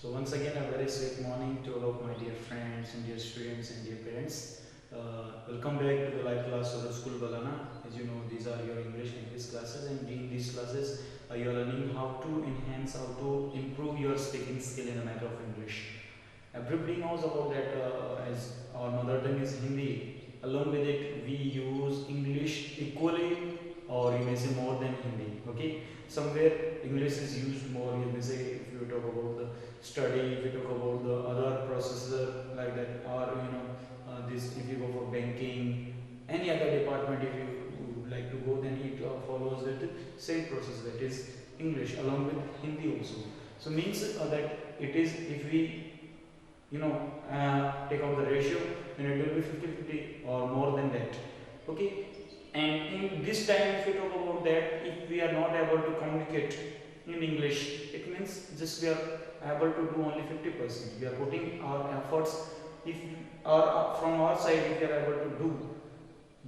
So once again, a very sweet morning to all of my dear friends and dear students and dear parents. Welcome back to the live class of the school Balana. As you know, these are your English classes, and in these classes, you are learning how to enhance, how to improve your speaking skill in the matter of English. Everybody knows about that, as our mother tongue is Hindi. Along with it, we use English equally, or you may say more than Hindi. Okay, somewhere English is used more. You may say if you talk about the study, if you talk about the other processor like that, or this if you go for banking, any other department, if you would like to go, then it follows that same process, that is English along with Hindi also. So means that it is, if we take out the ratio, then it will be 50-50 or more than that. Okay, and in this time, if we talk about that, if we are not able to communicate in English, it means just we are able to do only 50%. We are putting our efforts, if from our side, if we are able to do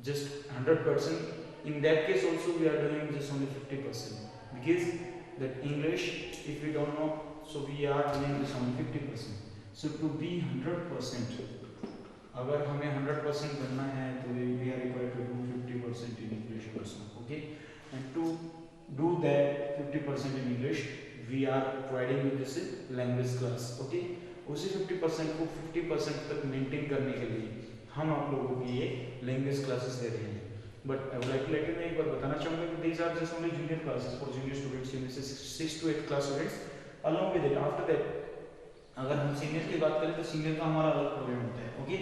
just 100%, in that case also we are doing just only 50%, because that English, if we don't know, so we are doing this only 50%. So to be 100%, अगर हमें 100% करना है तो we are required to do 50% in English also. Okay, and to do that 50% in English, we are providing with this language class. Okay, उसी 50% को 50% तक maintain करने के लिए हम आप लोगों को ये लैंग्वेज क्लासेस दे रहे हैं. But I would like to let you know, एक बार बताना चाहूँगा कि these are just only junior classes for junior students, you may say 6 to 8 class students. Along with it, after that, अगर हम सीनियर की बात करें तो सीनियर का हमारा अलग प्रोग्राम होता है. Okay,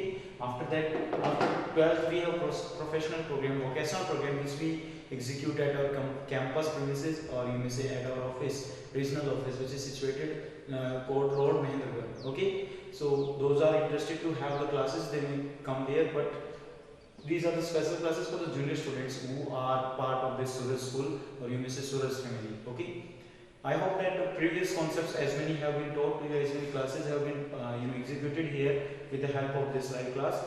after that, after 12th we have professional program, vocational program, which we execute at our campus premises, or you may say at our office, regional office, which is situated Court Road, Mahendragarh. Okay, so those are interested to have the classes, they may come there, but these are the special classes for the junior students who are part of this Suraj school, or you may say Suraj family. Okay, I hope that the previous concepts, as many have been taught to you, as many classes have been executed here with the help of this live class,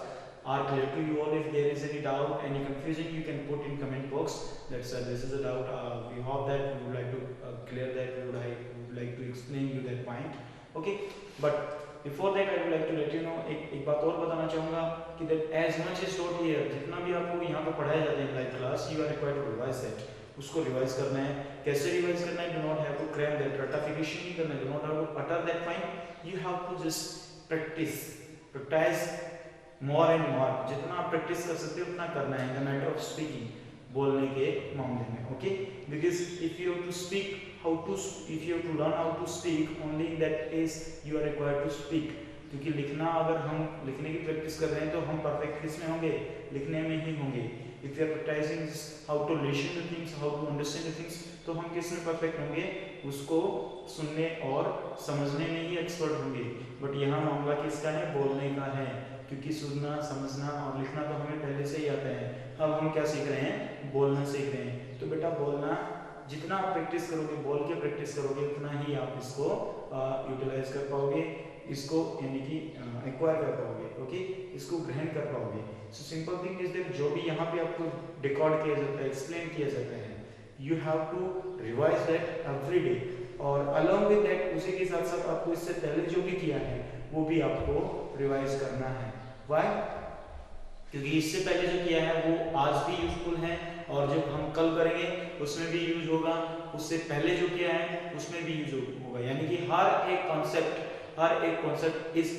are clear to you all. If there is any doubt, any confusion, you can put in comment box that this is a doubt. We hope that we would like to clear that. We would like to explain you that point. Okay, but before that I would like to let you know, एक बात और बताना चाहूँगा कि that as much is taught here, जितना भी आपको यहाँ पे पढ़ाया जाता है live class, you are required to revise that. उसको रिवाइज करना है. कैसे रिवाइज करना है? Do not have to cram that, रटाफिकेशन नहीं करना है, do not have to utter that point. You have to just practice more and more. जितना आप प्रैक्टिस कर सकते हो उतना करना है in the matter of speaking, बोलने के मामले में. Okay, because if you have to speak how to, if you have to learn how to speak, only in that case you are required to speak. क्योंकि लिखना, अगर हम लिखने की प्रैक्टिस कर रहे हैं तो हम परफेक्ट किसमें होंगे? लिखने में ही होंगे. If you are practicing how to listen to things, how to understand the things, तो हम किस में परफेक्ट होंगे? उसको सुनने और समझने में ही एक्सपर्ट होंगे. बट यहाँ मामला किसका है? बोलने का है. क्योंकि सुनना, समझना और लिखना तो हमें पहले से ही आता है. अब हम क्या सीख रहे हैं? बोलना सीख रहे हैं. तो बेटा बोलना, जितना आप प्रैक्टिस करोगे, बोल के प्रैक्टिस करोगे, उतना ही आप इसको यूटिलाइज कर पाओगे, इसको यानी कि एक्वायर कर पाओगे. ओके, इसको ग्रहण कर पाओगे. So simple thing is that जो भी यहाँ पे आपको रिकॉर्ड किया जाता है, एक्सप्लेन किया जाता है, you have to revise that every day. और अलॉन्ग विद दैट, उसी के साथ साथ आपको इससे पहले जो भी किया है वो भी आपको रिवाइज करना है. व्हाई? क्योंकि इससे पहले जो किया है वो आज भी यूजफुल है, और जब हम कल करेंगे उसमें भी यूज होगा. उससे पहले जो किया है उसमें भी यूज होगा. यानी कि हर एक concept is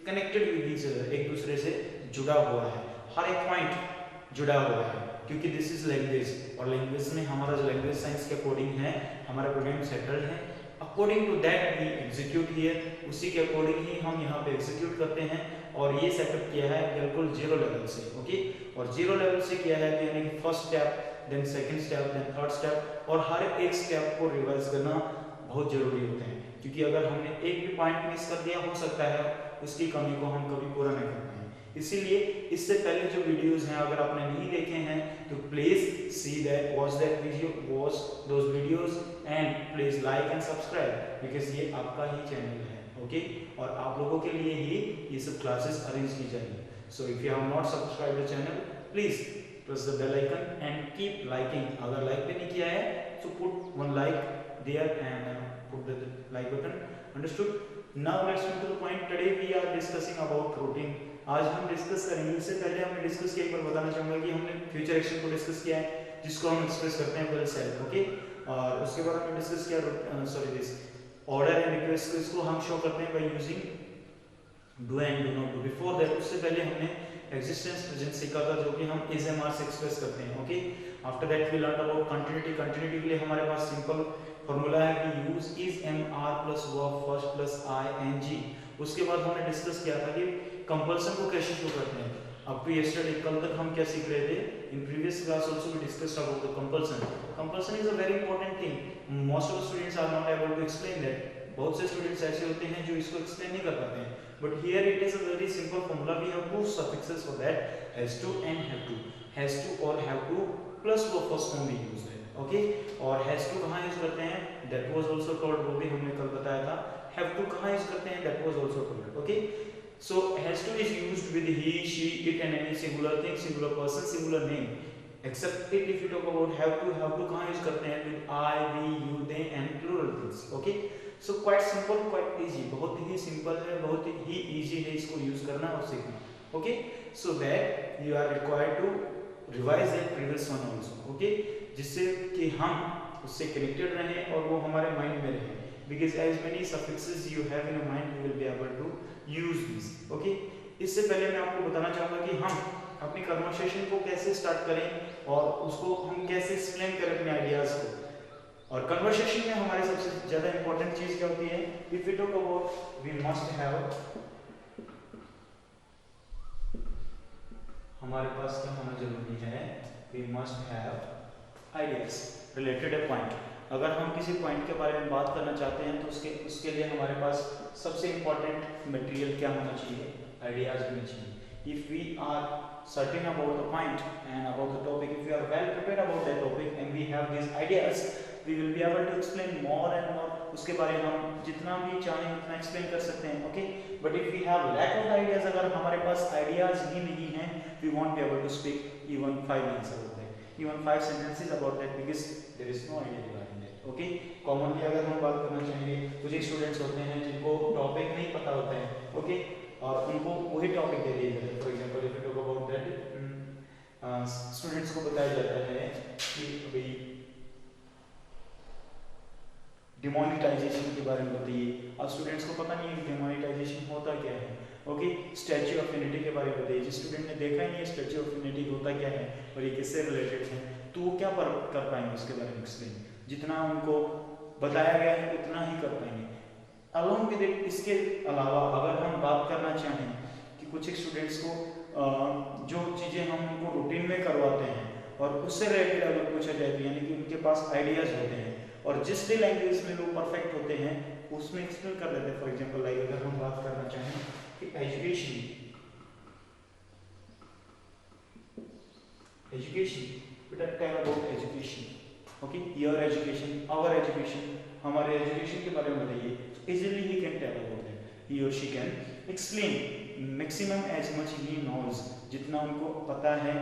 connected with each other, एक दूसरे से जुड़ा हुआ है. हर एक पॉइंट जुड़ा हुआ है, क्योंकि दिस इज लैंग्वेज, और लैंग्वेज में हमारा जो लैंग्वेज साइंस के अकॉर्डिंग है, हमारा प्रोग्राम सेटल्ड है. According to that we execute here, उसी के अकॉर्डिंग ही हम यहाँ पे एग्जीक्यूट करते हैं. और ये सेटअप किया है बिल्कुल जीरो लेवल से. ओके, और जीरो लेवल से किया है, यानी कि first step, then second step, then third step, और हर एक स्टेप को रिवाइज करना बहुत जरूरी होता है. क्योंकि अगर हमने एक भी पॉइंट मिस कर दिया, हो सकता है उसकी कमी को हम कभी पूरा नहीं कर पाए. इसीलिए इससे पहले जो वीडियोस हैं, अगर आपने नहीं देखे हैं तो please see that, watch that video, watch those videos, and please like and subscribe, because ये आपका ही चैनल है. ओके, और आप लोगों के लिए ही ये सब क्लासेस अरेंज की जाएंगी. So if you have not subscribe the channel, please press the bell icon and keep liking. अगर लाइक भी नहीं किया है तो put one like there and put the like button. Understood? Now let's come to the point, today we are discussing about routine. आज हम discuss करेंगे, इससे पहले हमने डिस्कस किया, एक बार बताना चाहूंगा कि हमने फ्यूचर एक्शन को डिस्कस किया है जिसको हम एक्सप्रेस करते हैं विल सेल्फ, ओके। और उसके बाद हमने डिस्कस किया दिस ऑर्डर एंड रिक्वेस्ट, इसको हम शो करते हैं by using do and do not do. Before that, उससे पहले हमने एग्जिस्टेंस प्रेजेंट सीखा था जो कि हम इज एम आर से एक्सप्रेस करते हैं, okay. After that we learn about continuity. Continuity के लिए हमारे पास सिंपल फॉर्मूला है कि use is am are plus verb first plus I N G. उसके बाद हमने डिस्कस किया था कि कंपल्सन को कैसे शो करते हैं। अप टू यस्टरडे, कल तक हम क्या सीख रहे थे, in previous class also we discussed about the compulsion. Compulsion is a very important thing, most of the students are not able to explain that. बहुत से स्टूडेंट्स ऐसे होते हैं जो इसको एक्सप्लेन नहीं कर पाते हैं, but here it is a very simple formula. We have two suffixes for that, has to and have to. Has to और have to plus verb first form में यूज है, ओके। और हैज टू कहां use करते हैं, that was also told, वो भी हमने कल बताया था। हैव टू कहां यूज करते हैं, that was also told, okay. So has to is used with he, she, it and any singular thing, singular person, singular name. Except it if you talk about have to कहाँ use करते हैं with I, we, you, they and plural things. Okay? So quite simple, quite easy. बहुत ही simple है, बहुत ही easy है इसको use करना और सीखना. Okay? So that you are required to revise that previous one also. Okay? जिससे कि हम उससे connected रहें और वो हमारे mind में रहें. Because as many suffixes you have in your mind, you will be able to use these, okay? इससे पहले मैं आपको बताना चाहूँगा कि हम अपनी कन्वर्सेशन को कैसे स्टार्ट करें और उसको हम कैसे एक्सप्लेन करें अपने आइडियाज को। और कन्वर्सेशन में हमारे सबसे ज़्यादा इंपॉर्टेंट चीज़ क्या होती है, if we talk about, we must have, हमारे पास क्या होना जरूरी है, we must have ideas related a point. अगर हम किसी पॉइंट के बारे में बात करना चाहते हैं तो उसके लिए हमारे पास सबसे इंपॉर्टेंट मटेरियल क्या होना चाहिए, आइडियाज होने चाहिए। If we are certain about the point and about the topic, if we are well prepared about that topic and we have this ideas, we will be able to explain more and more. उसके बारे में हम जितना भी चाहें उतना explain कर सकते हैं, okay. But if we have lack of ideas, अगर हमारे पास आइडियाज ही नहीं हैं, we won't be able to speak even 5 lines about that, even 5 sentences about that, because there is no idea regarding that, okay. Commonly अगर हम बात करना चाहेंगे, कुछ स्टूडेंट्स होते हैं जिनको टॉपिक नहीं पता होता है, ओके, और उनको वही टॉपिक दे दिया जाता है। For example if you talk about that, students को बताया जाता है कि भाई डिमोनेटाइजेशन के बारे में बताइए। अब स्टूडेंट्स को पता नहीं है कि डिमोनेटाइजेशन होता क्या है, ओके। स्टैच्यू ऑफ यूनिटी के बारे में बताइए, जिस स्टूडेंट ने देखा ही नहीं है स्टैच्यू ऑफ यूनिटी होता क्या है और ये किससे रिलेटेड है, तो वो क्या कर पाएंगे उसके बारे में एक्सप्लेन। जितना उनको बताया गया है उतना ही कर पाएंगे। अलॉन्ग विद इट, इसके अलावा अगर हम बात करना चाहें कि कुछ स्टूडेंट्स को जो चीज़ें हम उनको रूटीन में करवाते हैं और उससे रिलेटेड अगर पूछा जाए तो यानी कि उनके पास आइडियाज होते हैं और जिस भी लैंग्वेज में वो परफेक्ट होते हैं उसमें एक्सप्लेन कर देते हैं। फॉर एग्जांपल लाइक अगर हम बात करना चाहें कि एजुकेशन बेटा, tell about education, okay, your education, our education, हमारे एजुकेशन के बारे में बताइए। Easily he can tell about that, he और she can explain maximum as much he knows, जितना उनको पता है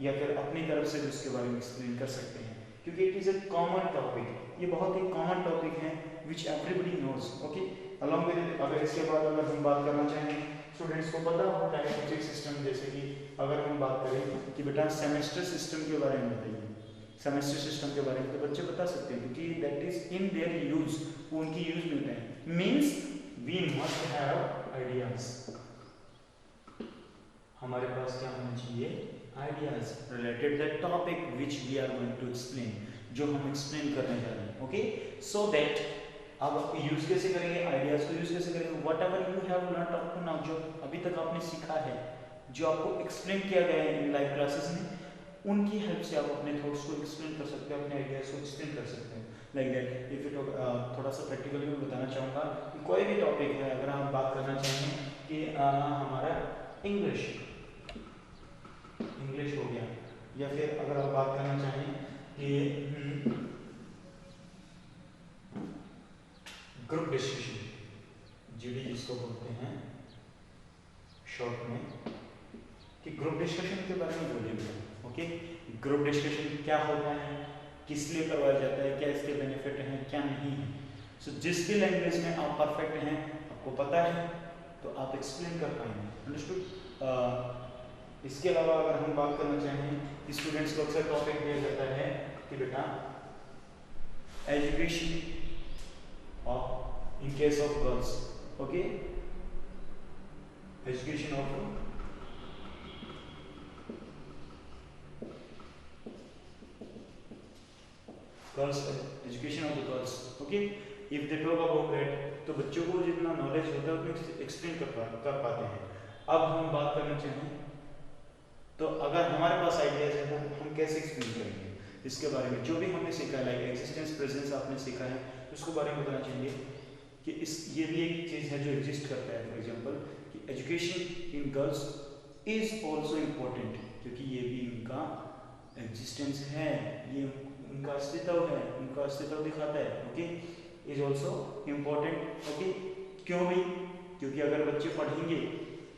या फिर अपनी तरफ से उसके बारे में एक्सप्लेन कर सकते हैं, क्योंकि it is a common topic, ये बहुत ही कॉमन टॉपिक है which everybody knows, okay. Along with, अगर इसके बाद अगर हम बात करना चाहें, स्टूडेंट्स को पता होता है कोचिंग सिस्टम, जैसे कि अगर हम बात करें कि बेटा सेमेस्टर सिस्टम के बारे में बताइए, सेमेस्टर सिस्टम के बारे में तो बच्चे बता सकते हैं क्योंकि that is in their use, वो उनकी यूज में होता है। Means we must have ideas, हमारे पास क्या होना चाहिए, ideas related that topic which we are going to explain, जो हम एक्सप्लेन करने जा रहे हैं, ओके। सो दैट अब यूज कैसे करेंगे, आइडियाज को यूज कैसे करेंगे, whatever you have learn up to now, जो अभी तक आपने सीखा है, जो आपको एक्सप्लेन किया गया है इन लाइव क्लासेस में, उनकी हेल्प से आप अपने थॉट्स को एक्सप्लेन कर सकते हो, अपने आइडियाज को एक्सप्लेन कर सकते हैं। लाइक दैट इफ यू थोड़ा सा प्रैक्टिकली मैं बताना चाहूँगा कि कोई भी टॉपिक है, अगर हम बात करना चाहें कि हमारा इंग्लिश हो गया, या फिर अगर आप बात करना चाहें कि ग्रुप डिस्कशन, जीडी जिसको बोलते हैं शॉर्ट में, कि ग्रुप डिस्कशन के बारे में बोलिए, ओके। ग्रुप डिस्कशन क्या होता है, किस लिए करवाया जाता है, क्या इसके बेनिफिट हैं, क्या नहीं है। सो जिस भी लैंग्वेज में आप परफेक्ट हैं, आपको वो पता है तो आप एक्सप्लेन कर पाएंगे। अंडरस्टूड। इसके अलावा अगर हम बात करना चाहें, स्टूडेंट्स को अक्सर टॉपिक दिया जाता है कि बेटा education of in case of girls, okay, education of girls, education of the girls, okay. If they talk about that, तो बच्चों को जितना नॉलेज होता है उतना एक्सप्लेन कर पाते हैं। अब हम बात करना चाहें तो अगर हमारे पास आइडियाज है तो हम कैसे एक्सप्लेन करेंगे इसके बारे में, जो भी हमने सीखा है, लाइक एग्जिस्टेंस प्रेजेंस आपने सीखा है, उसके बारे में बताना चाहिए कि इस ये भी एक चीज़ है जो एग्जिस्ट करता है। फॉर एग्जांपल कि education in girls is also important, क्योंकि ये भी इनका एग्जिस्टेंस है, ये उनका अस्तित्व है, उनका अस्तित्व दिखाता है, okay, is also important, okay. क्यों भी? क्योंकि अगर बच्चे पढ़ेंगे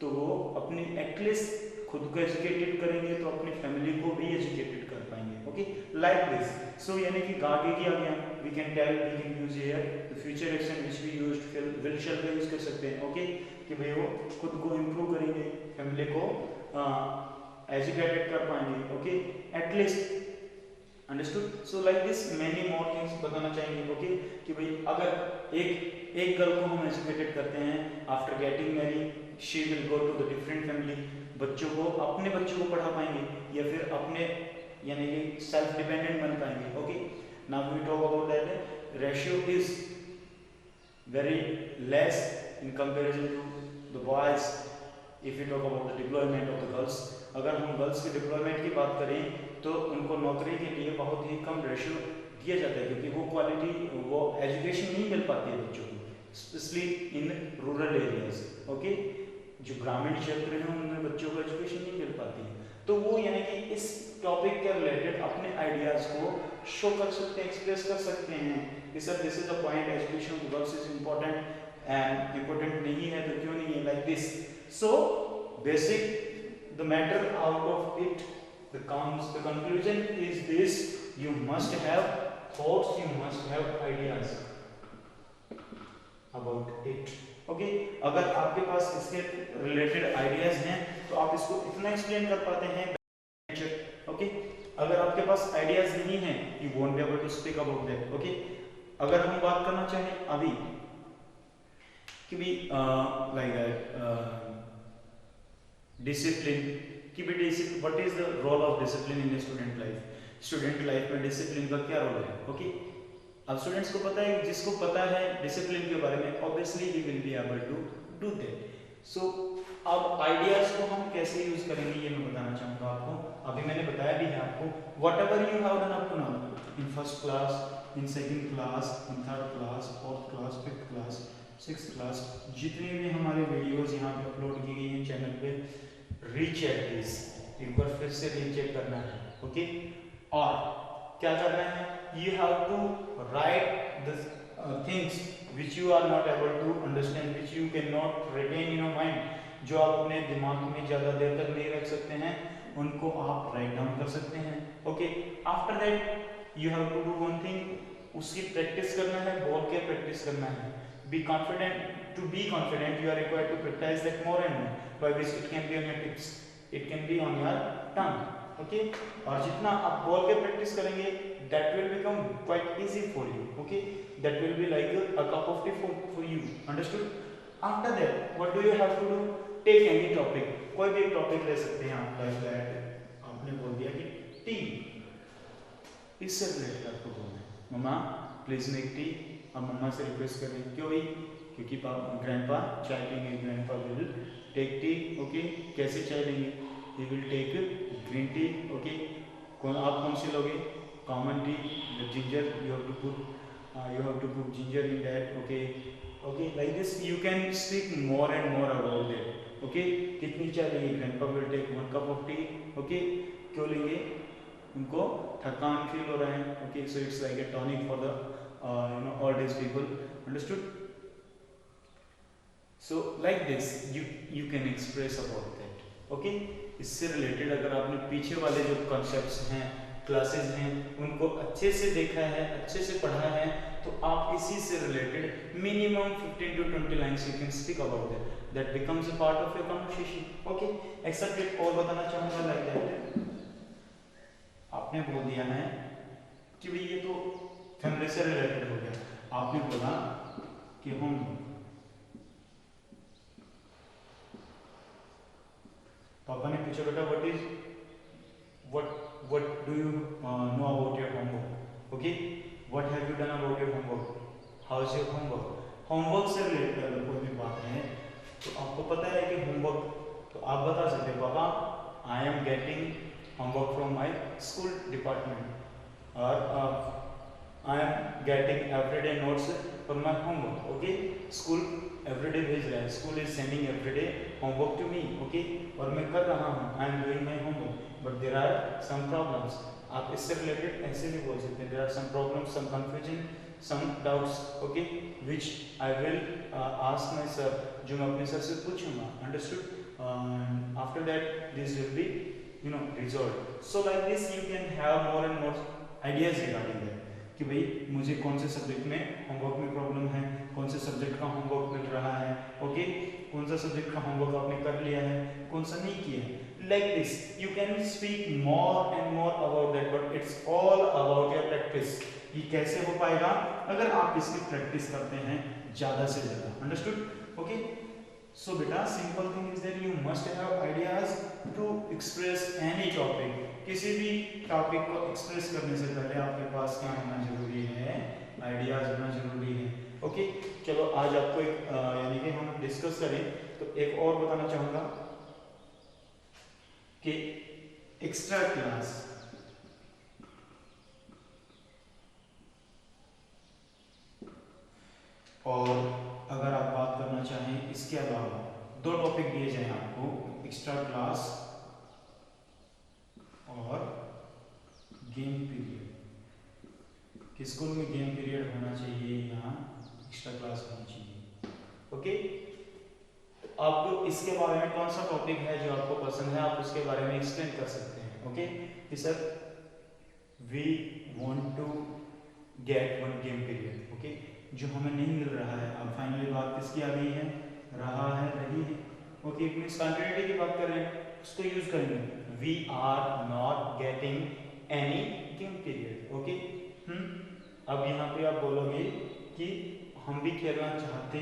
तो वो अपनी एटलीस्ट खुद को एजुकेटेड करेंगे तो अपनी फैमिली को भी एजुकेटेड कर पाएंगे, ओके, लाइक दिस। सो यानी कि आगे की आगे we can tell, we can use here the future action which we used, will shall का यूज कर सकते हैं, ओके, कि भाई वो खुद को इंप्रूव करेंगे, फैमिली को एजुकेटेड कर पाएंगे, okay, at least, understood. So like this many more things बताना चाहेंगे, ओके, कि भाई अगर एक गर्ल को हम एजुकेटेड करते हैं, after getting married she will go to the different family, बच्चों को, अपने बच्चों को पढ़ा पाएंगे या फिर अपने यानी कि सेल्फ डिपेंडेंट बन पाएंगे, okay. Now we talk about that ratio is very less in comparison to the boys if you talk about the deployment of the girls. अगर हम गर्ल्स के डिप्लॉयमेंट की बात करें तो उनको नौकरी के लिए बहुत ही कम रेशियो दिया जाता है, क्योंकि वो क्वालिटी, वो एजुकेशन नहीं मिल पाती है बच्चों को, specially in rural areas, okay. जो ग्रामीण क्षेत्र हैं उनमें बच्चों को एजुकेशन नहीं मिल पाती है, तो वो यानी कि इस टॉपिक के रिलेटेड अपने आइडियाज को शो कर सकते हैं, एक्सप्रेस कर सकते हैं कि sir this is the point, education of girls is important, and important नहीं है तो क्यों नहीं है, like this. So basic the matter out of it, the conclusion is this, you must have thoughts, you must have ideas about it, okay। अगर आपके पास इसके related ideas हैं तो आप इसको इतना एक्सप्लेन कर पाते हैं, ओके। अगर आपके पास आइडियाज नहीं हैं, you won't be able to speak about that, okay। अगर हम बात करना चाहें अभी कि भी लाइक डिसिप्लिन कि भी what is the role of discipline in student life, student life में डिसिप्लिन का क्या रोल है, ओके। अब स्टूडेंट्स को पता है, जिसको पता है डिसिप्लिन के बारे में, obviously he will be able to do that. So अब आइडियाज को हम कैसे यूज करेंगे ये मैं बताना चाहूंगा आपको। अभी मैंने बताया भी है आपको, whatever you have done up to now in first class, in second class, in third class, fourth class, fifth class, sixth class, जितने भी हमारे वीडियोस यहाँ पे अपलोड की गई हैं चैनल पे, रीचेक दिस, एक बार फिर से रीचेक करना है, ओके। और क्या करना है, you have to write the things which you are not able to understand, which you cannot retain in your mind, जो आप अपने दिमाग में ज़्यादा देर तक नहीं रख सकते हैं, उनको आप राइट डाउन कर सकते हैं, okay. After that you have to do one thing, उसकी प्रैक्टिस करना है, बोल के प्रैक्टिस करना है। Be confident, to be confident you are required to practice that more and more, by which it can be on your tips, it can be on your tongue, okay. और जितना आप बोल के प्रैक्टिस करेंगे, that will become quite easy for you, okay, that will be like a cup of tea for you, understood। after that what do you have to do, take any topic, कोई भी topic ले सकते हैं आप, like that आपने बोल दिया कि टी, इससे रिलेटेड आपको बोलना है, मम्मा प्लीज मेक टी, आप मम्मा से रिक्वेस्ट करें, क्यों भाई, क्योंकि ग्रैंडपा चाय लेंगे, grandpa will take tea, okay. कैसे चाय लेंगे, he will take green tea, okay। आप कौन सी लोगे, common tea with ginger, you have to put ginger in that, okay, like this you can speak more and more about that, okay। कितनी चाय लेंगे, grandpa will take 1 cup of tea, okay। क्यों लेंगे, उनको थकान फील हो रहा है, okay, so it's like a tonic for the old age people, understood। so like this you can express about that, okay। इससे रिलेटेड अगर आपने पीछे वाले जो कॉन्सेप्ट्स हैं, क्लासेस हैं, उनको अच्छे से देखा है, अच्छे से पढ़ा है, तो आप इसी से related minimum 15 to 20 lines you can speak about that becomes a part of your conversation. Okay, accept it. और बताना चाहूंगा लाइक दैट आपने बोल दिया है कि भाई ये तो फैमिली से रिलेटेड हो गया, आपने बोला कि हम पापा ने पूछा बेटा what do you know about your homework? Okay, what have you done about your homework? How is your homework? Homework से रिलेटेड अगर कोई भी बात है तो आपको पता है कि होमवर्क, तो आप बता सकते हो पापा I am getting homework from my school department और I am getting everyday notes for my homework. Okay, school everyday भेज रहा है, school is sending everyday homework to me. Okay, और मैं कर रहा हूँ, I am doing my homework, but there are some problems. आप इससे रिलेटेड ऐसे भी बोल सकते हैं, there are some problems, some confusion, some doubts. Okay, which I will ask my sir, जो मैं अपने सर से पूछूंगा। Understood? After that this will be resolved. So like this you can have more and more ideas regarding that कि भाई मुझे कौन से सब्जेक्ट में होमवर्क में प्रॉब्लम है, कौन से सब्जेक्ट का होमवर्क मिल रहा है। ओके, कौन सा सब्जेक्ट का होमवर्क आपने कर लिया है, कौन सा नहीं किया है। Like this you can speak more and more about that, but it's all about your practice। ये कैसे हो पाएगा? अगर आप इसकी प्रैक्टिस करते हैं ज्यादा से ज्यादा। Understood? Okay, so beta simple thing is that you must have ideas to express any topic। किसी भी टॉपिक को एक्सप्रेस करने से पहले आपके पास क्या होना जरूरी है? आइडियाज होना जरूरी है। ओके, चलो आज आपको एक यानी कि हम डिस्कस करें तो एक और बताना चाहूंगा कि एक्स्ट्रा क्लास और अगर आप बात करना चाहें इसके अलावा दो टॉपिक दिए जाएं आपको, एक्स्ट्रा क्लास और गेम पीरियड। कि स्कूल में गेम पीरियड होना चाहिए या एक्स्ट्रा क्लास होनी चाहिए। ओके, आपको इसके बारे में कौन सा टॉपिक है जो आपको पसंद है, आप उसके बारे में एक्सप्लेन कर सकते हैं। ओके, कि sir we want to get one game period. Okay, जो हमें नहीं मिल रहा है। अब फाइनली बात किसकी आ गई है? रहा है, रही है। ओके, मींस कंटिन्यूटी की बात कर रहे हैं, उसको यूज करेंगे। We are not getting any game period. Okay, अब यहाँ पे आप बोलोगे कि हम भी खेलना चाहते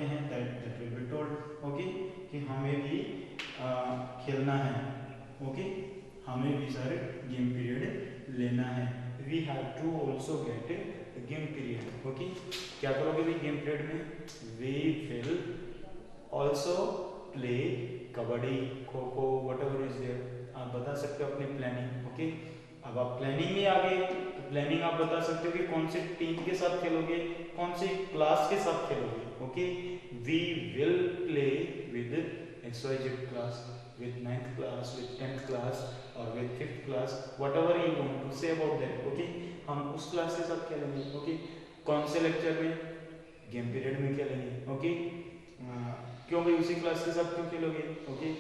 हैं that will be told. Okay, कि हमें भी खेलना है। ओके, हमें भी सर गेम पीरियड लेना है। We have to also get game period. Okay, क्या करोगे भाई गेम पीरियड में? We will also play kabaddi, kho kho, what ever is there. आप बता सकते हो अपनी प्लानिंग। ओके, अब आप प्लानिंग में आ गए तो प्लानिंग आप बता सकते हो कि कौन से टीम के साथ खेलोगे, कौन से क्लास के साथ खेलोगे। Okay, we will play with XYZ class, with 9th class, with 10th class or with 5th class, whatever you want to say about that। okay, हम उस क्लास के साथ खेलेंगे। ओके, कौन से लेक्चर में? गेम पीरियड में खेलेंगे। ओके, क्यों भाई उसी क्लास के साथ क्यों खेलोगे? ओके,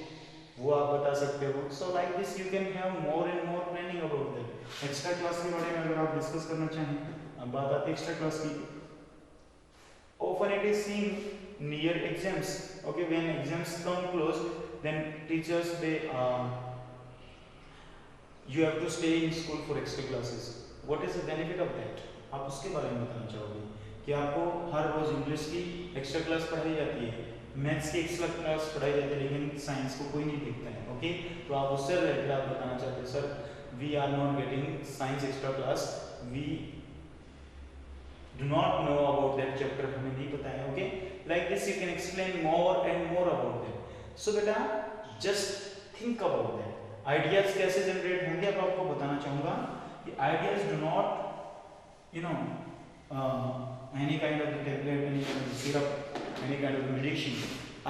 वो आप बता सकते हो। So like this you can have more and more planning about that. Extra class के बारे में अगर आप डिस्कस करना चाहें, अब बात आती है एक्स्ट्रा क्लास की। often it is seen near exams। okay, when exams come close, then teachers they you have to stay in school for extra classes। what is the benefit of that? आप उसके बारे में बताना चाहोगे कि आपको हर रोज English की एक्स्ट्रा क्लास पढ़ाई जाती है, मैथ्स की एक्स्ट्रा क्लास पढ़ाई जाती है, लेकिन साइंस को कोई नहीं देखता है। ओके, तो आप उससे रिलेटेड आप बताना चाहते हैं sir we are not getting science extra class, we do not know about that chapter, हमें नहीं पता है। Okay, like this you can explain more and more about that। so बेटा just think about that। ideas कैसे generate होंगे अब आपको बताना चाहूंगा कि ideas do not any kind of the tablet, any kind of the syrup, any kind of the medicine।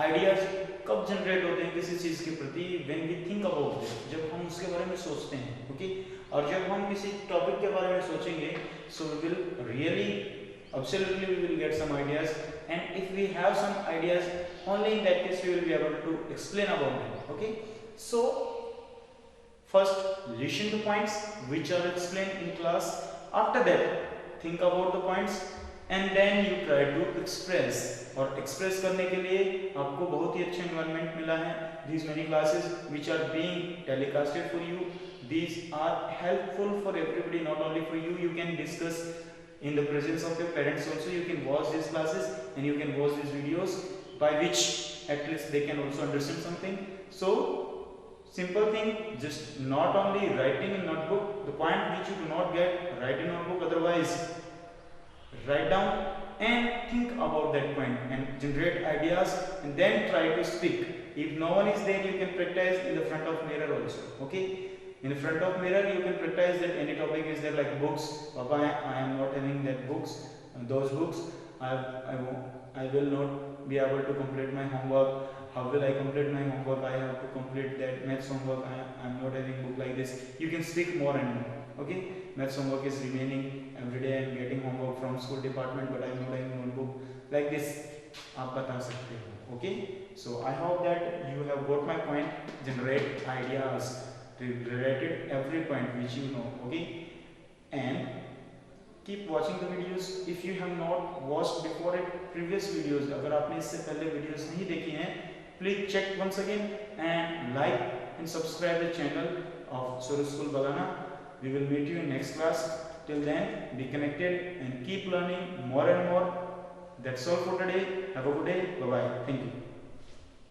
ideas कब generate होते हैं किसी चीज के प्रति? when we think about it, जब हम उसके बारे में सोचते हैं। ओके, और जब हम किसी टॉपिक के बारे में सोचेंगे so we will really absolutely we will get some ideas, and if we have some ideas only in that case we will be able to explain about them। okay, so first listen to points which are explained in class, after that think about the points and then you try to express. और express करने के लिए आपको बहुत ही अच्छा environment मिला है. These many classes which are being telecasted for you, these are helpful for everybody, not only for you. You can discuss in the presence of your parents also. You can watch these classes and you can watch these videos by which at least they can also understand something. So simple thing, just not only writing in notebook, the point which you do not get, write in notebook, otherwise write down and think about that point and generate ideas and then try to speak. If no one is there, you can practice in the front of mirror also. Okay, in the front of mirror you can practice that any topic is there, like books. Papa, I am not having that books, those books. I will not be able to complete my homework. How will I complete my homework? I have to complete that maths homework. I am not having book like this. You can speak more and more. Okay, maths homework is remaining. Every day I am getting homework from school department, but I am not having notebook. Like this, आप बता सकते हो. Okay, so I hope that you have got my point. Generate ideas related every point which you know. Okay, and keep watching the videos. If you have not watched before it previous videos, अगर आपने इससे पहले videos नहीं देखी हैं, please check once again and like and subscribe the channel of Suraj School Bagana. We will meet you in next class. Till then, be connected and keep learning more and more. That's all for today. Have a good day. Bye bye. Thank you.